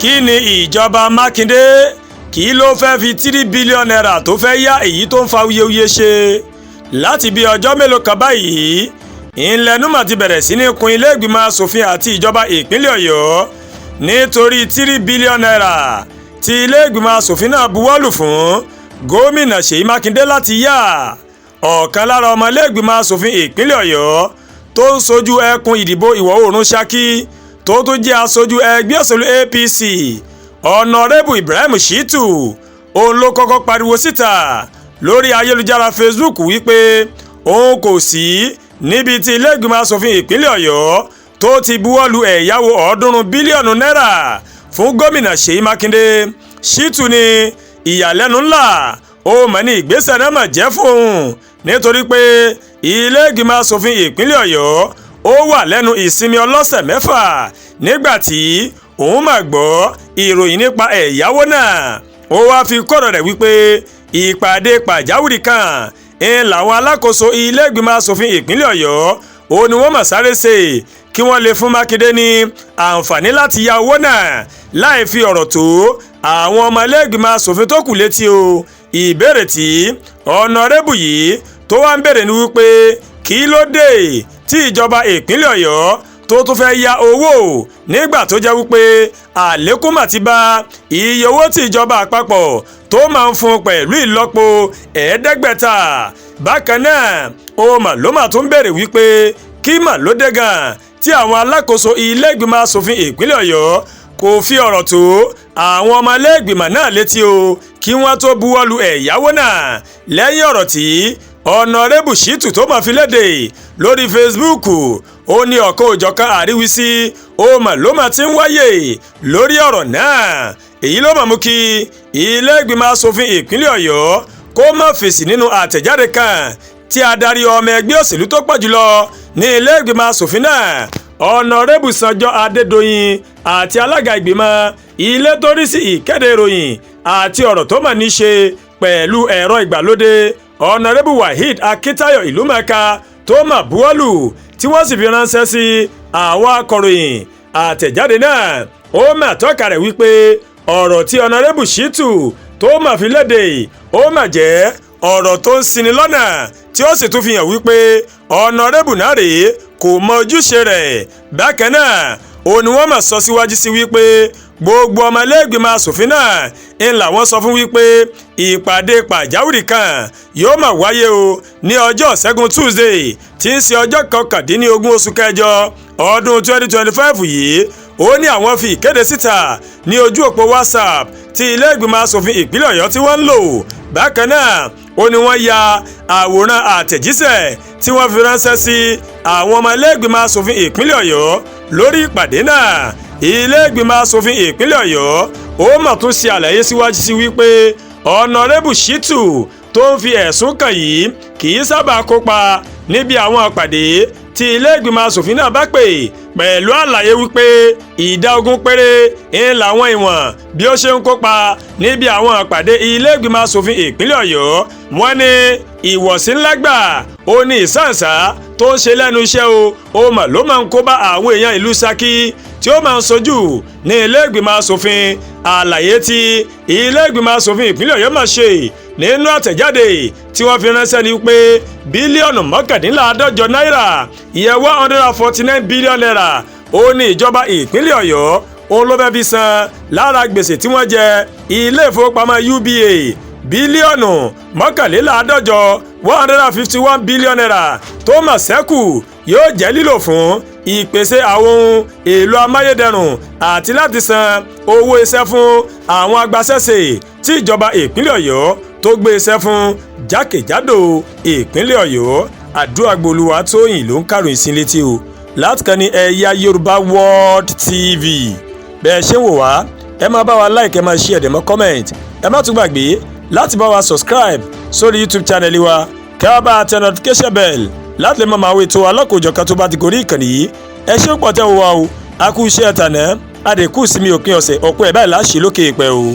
kí ni ìjọba Mákindé kí ló fẹ́ fi 3 bílíọ̀nù náírà tó fẹ́ yá èyí tó ń fa awuyewuye ṣe láti bí ọjọ́ mélòó kan báyìí ìlẹ́nùmọ̀ ti bẹ̀rẹ̀ sí ní kun ilé ìgbìmọ̀ asòfin àti ìjọba ìpínlẹ̀ Ọ̀yọ́ nítorí 3 bílíọ̀nù náírà tí ilé ìgbìmọ̀ asòfin náà buwọ́lù fún gómìnà Seyimakinde láti yá ọ̀kan lára ọmọ ilé ìgbìmọ̀ asòfin ìpínlẹ̀ Ọ̀yọ́ tó ń sojú ẹkùn ìdìbò ìwọ̀ oòrùn Ṣakí tó tún jẹ́ aṣojú ẹgbẹ́ òṣèlú APC ọ̀nàrẹ́bù Ibrahim Shitu òun ló kọ́kọ́ pariwo síta lórí ayélujára Facebook wípé òun kò sí níbi tí ilé ìgbìmọ̀ asòfin ìpínlẹ̀ Ọ̀yọ́ tó ti buwọ́lù ẹ̀yáwó 300 bílíọ̀nù náírà fún gómìnà Seyimakinde. Shitu ní ìyàlẹ́nu ńlá ó mọ̀ ní ìgbésẹ̀ náà mà jẹ́ fún òun nítorí pé ilé ìgbìmọ̀ asòfin ìpínlẹ̀ Ọ̀yọ́ ó wà lẹ́nu ìsinmi ọlọ́sẹ̀ mẹ́fà nígbà tí òun mà gbọ́ ìròyìn nípa ẹ̀yáwó náà. Ó wá fi kọ́rọ̀ rẹ̀ wípé ìpàdé pàjáwìrì kan làwọn alákòóso ilé ìgbìmọ̀ asòfin ìpínlẹ̀ Ọ̀yọ́ ó ní wọ́n mà sáré ṣe kí wọ́n lè fún Mákindé ní àǹfààní láti ya owó náà láì fi ọ̀rọ̀ tó àwọn ọmọ ilé ìgbìmọ̀ asòfin tó kù létí o. Ìbéèrè tí ọ̀nàrẹ́bù yìí tó wá ń béèrè ní wípé kí ló dé tí ìjọba ìpínlẹ̀ Ọ̀yọ́ tó tún fẹ́ ya owó nígbà tó jẹ́ wípé àlékún mà ti bá iye owó tí ìjọba àpapọ̀ tó máa ń fún pẹ̀lú ìlọ́po 500. Bákan náà ó mà ló mà tún béèrè wípé kí mà ló dé gan tí àwọn alákòóso ilé ìgbìmọ̀ asòfin ìpínlẹ̀ Ọ̀yọ́ kò fi ọ̀rọ̀ tó àwọn ọmọ ilé ìgbìmọ̀ náà létí o kí wọ́n tó buwọ́lù ẹ̀yáwó náà. Lẹ́yìn ọ̀rọ̀ tí ọ̀nàrẹ́bù Shitu tó máa fi léde lórí Facebook ó ní ọ̀kan òjọ̀kan àríwísí ó mà ló mà ti ń wáyé lórí ọ̀rọ̀ náà. Èyí ló mà mú kí ilé ìgbìmọ̀ asòfin ìpínlẹ̀ Ọ̀yọ́ kó má fèsì nínú àtẹ̀jáde kan tí adarí ọmọ ẹgbẹ́ òṣèlú tó pọ̀ jùlọ ní ilé ìgbìmọ̀ asòfin náà ọ̀nàrẹ́bù Sanjọ́ Adédoyin àti alága ìgbìmọ̀ ilé tó rí sí ìkéde ìròyìn àti ọ̀rọ̀ tó mà ní ṣe pẹ̀lú ẹ̀rọ ìgbàlódé ọ̀nàrẹ́bù Waheed Akíntáyọ̀ Ìlúmọ̀ọ́ká tó mà buwọ́lù tí wọ́n sì fi ránṣẹ́ sí àwọn akọ̀ròyìn. Àtẹ̀jáde náà ó mà tọ́ka rẹ̀ wípé ọ̀rọ̀ tí ọ̀nàrẹ́bù Shitu tó mà fi léde ó mà jẹ́ ọ̀rọ̀ tó ń ṣini lọ́nà tí ó sì tún fi hàn wípé ọ̀nàrẹ́bù náà rèé kò mọ ojúṣe rẹ̀. Bákan náà ó ní wọ́n mà sọ síwájú sí wípé gbogbo ọmọ ilé ìgbìmọ̀ asòfin náà ń làwọn sọ fún wípé ìpàdé pàjáwìrì kan yóò máa wáyé o ní ọjọ́ Ṣẹ́gun Tuesday tí ń ṣe ọjọ́ 19 oṣù kẹjọ ọdún 2025 yìí. Ó ní àwọn fi ìkéde síta ní ojú òpó WhatsApp tí ilé ìgbìmọ̀ asòfin ìpínlẹ̀ Ọ̀yọ́ tí wọ́n ń lò. Bákan náà ó ní wọ́n ya àwòrán àtẹ̀jíṣẹ́ tí wọ́n fi ránṣẹ́ sí àwọn ọmọ ilé ìgbìmọ̀ asòfin ìpínlẹ̀ Ọ̀yọ́ lórí ìpàdé náà. Ilé ìgbìmọ̀ asòfin ìpínlẹ̀ Ọ̀yọ́ ó mà tún ṣe àlàyé síwájú sí wípé ọ̀nàrẹ́bù Shitu tó ń fi ẹ̀sùn kàn yìí kì í sábà kópa níbi àwọn àpàdé tí ilé ìgbìmọ̀ asòfin náà bá pè pẹ̀lú àlàyé wípé ìdá 20 péré ń làwọn ìwọ̀n bí ó ṣe ń kópa níbi àwọn àpàdé ilé ìgbìmọ̀ asòfin ìpínlẹ̀ Ọ̀yọ́. Wọ́n ní ìwọ̀sí ńlá gbà ó ní ìsáǹsá tó ń ṣe lẹ́nu iṣẹ́ ó mà ló máa ń kó bá àwọn èèyàn ìlú Ṣakí tí ó máa ń sojú ní ilé ìgbìmọ̀ asòfin. Àlàyé tí ilé ìgbìmọ̀ asòfin ìpínlẹ̀ Ọ̀yọ́ máa ṣe nínú àtẹ̀jáde tí wọ́n fi ránṣẹ́ ni pé bílíọ̀nù 149 náírà ìyẹn 149 bílíọ̀nù náírà ó ní ìjọba ìpínlẹ̀ Ọ̀yọ́ òun ló fẹ́ fi san lára gbèsè tí wọ́n jẹ ilé ìfowópamọ́ UBA bílíọ̀nù 151 151 bílíọ̀nù náírà tó mà ṣẹ́kù yóò jẹ́ lílò fún ìpèsè àwọn ohun èlò amáyédẹrùn àti láti san owó iṣẹ́ fún àwọn agbaṣẹ́ṣe tí ìjọba ìpínlẹ̀ Ọ̀yọ́ tó gbé iṣẹ́ fún jákèjádò ìpínlẹ̀ Ọ̀yọ́. Àdúràgbòlúwa Tóyìn ló ń kàròyìn sí létí o láti kàn ní Ẹ̀yà Yorùbá World TV. Bẹ́ẹ̀ ṣe ń wò wá ẹ máa bá wa like ẹ máa share ẹ máa comment ẹ má tún gbàgbé láti bá wa subscribe sórí YouTube channel wa kẹ́ wá bá a tẹ notification bell láti lè máa wo ètò alákòójọkan tó bá ti gorí ìkànnì yìí. Ẹ ṣé pọ̀ tẹ́ wò wá o a kú iṣẹ́ ẹ̀tànà a dẹ̀ kú sí mi òpin ọ̀sẹ̀ ọ̀pọ̀ ẹ̀ báyìí láṣẹ lókè ìpẹ́ o.